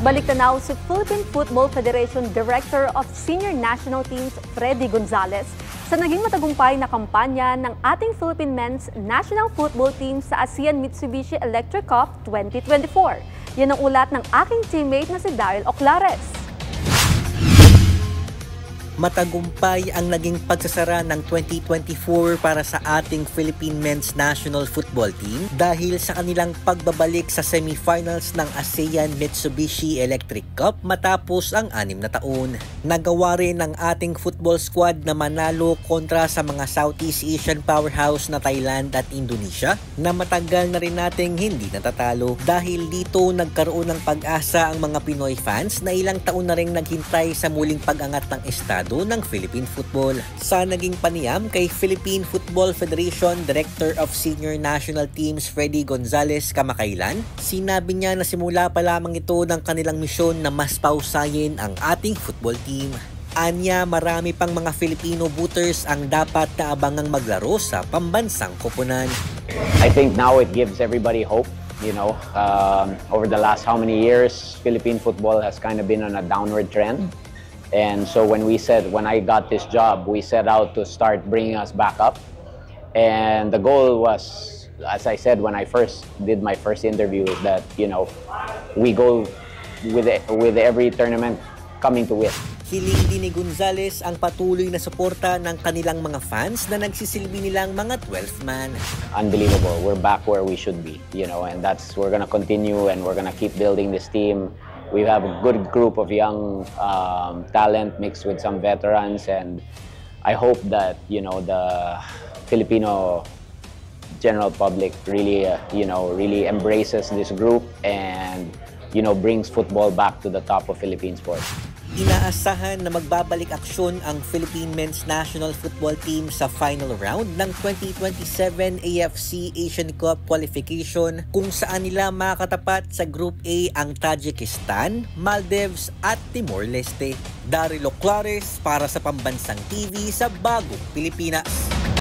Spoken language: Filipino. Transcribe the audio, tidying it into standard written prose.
Balik tanaw si Philippine Football Federation Director of Senior National Teams Freddy Gonzalez sa naging matagumpay na kampanya ng ating Philippine Men's National Football Team sa ASEAN Mitsubishi Electric Cup 2024. Yan ang ulat ng aking teammate na si Daryl Oclares. Matagumpay ang naging pagsasara ng 2024 para sa ating Philippine Men's National Football Team dahil sa kanilang pagbabalik sa semifinals ng ASEAN Mitsubishi Electric Cup matapos ang 6 na taon. Nagawa rin ng ating football squad na manalo kontra sa mga Southeast Asian powerhouse na Thailand at Indonesia na matagal na rin nating hindi natatalo. Dahil dito nagkaroon ng pag-asa ang mga Pinoy fans na ilang taon na rin naghintay sa muling pag-angat ng estado ng Philippine football. Sa naging panayam kay Philippine Football Federation Director of Senior National Teams Freddy Gonzalez kamakailan, sinabi niya na simula pa lamang ito ng kanilang misyon na mas pausayin ang ating football team. Anya, marami pang mga Filipino booters ang dapat na abangang maglaro sa pambansang koponan. I think now it gives everybody hope. You know, over the last how many years, Philippine football has kind of been on a downward trend. And so when I got this job, we set out to start bringing us back up. And the goal was, as I said when I first did my first interview, is that, you know, we go with every tournament coming to win. Hiling din ni Gonzalez ang patuloy na suporta ng kanilang mga fans na nagsisilbi nilang mga 12th man. Unbelievable. We're back where we should be, you know, and we're gonna continue and we're gonna keep building this team. We have a good group of young talent mixed with some veterans, and I hope that, you know, the Filipino general public really, really embraces this group and, you know, brings football back to the top of Philippine sports. Inaasahan na magbabalik aksyon ang Philippine Men's National Football Team sa final round ng 2027 AFC Asian Cup qualification kung saan nila makatapat sa Group A ang Tajikistan, Maldives at Timor-Leste. Daryl Oclares para sa Pambansang TV sa Bagong Pilipinas.